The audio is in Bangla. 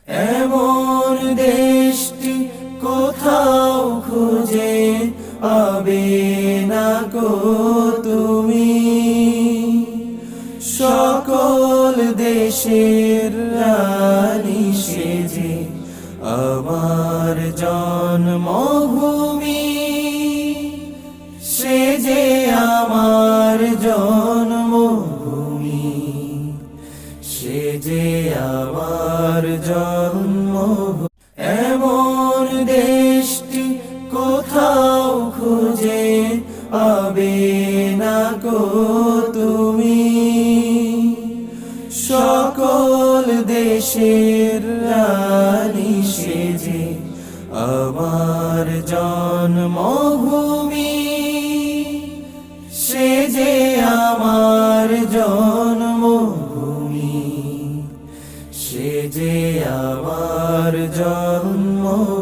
এমন দেশটি কোথাও খুঁজে পাবে না গো তুমি। সকল দেশের রানী সেজে আমার জন্মভূমি, সে যে আমার জন্মভূমি, সে যে আমার জন্মভূমি। এমন দেশটি কোথাও খুঁজে পাবে না গো তুমি। সকল দেশের রানী সেজে আমার জন্মভূমি, সে যে আমার জন্মভূমি, সে যে আমার জন্মভূমি।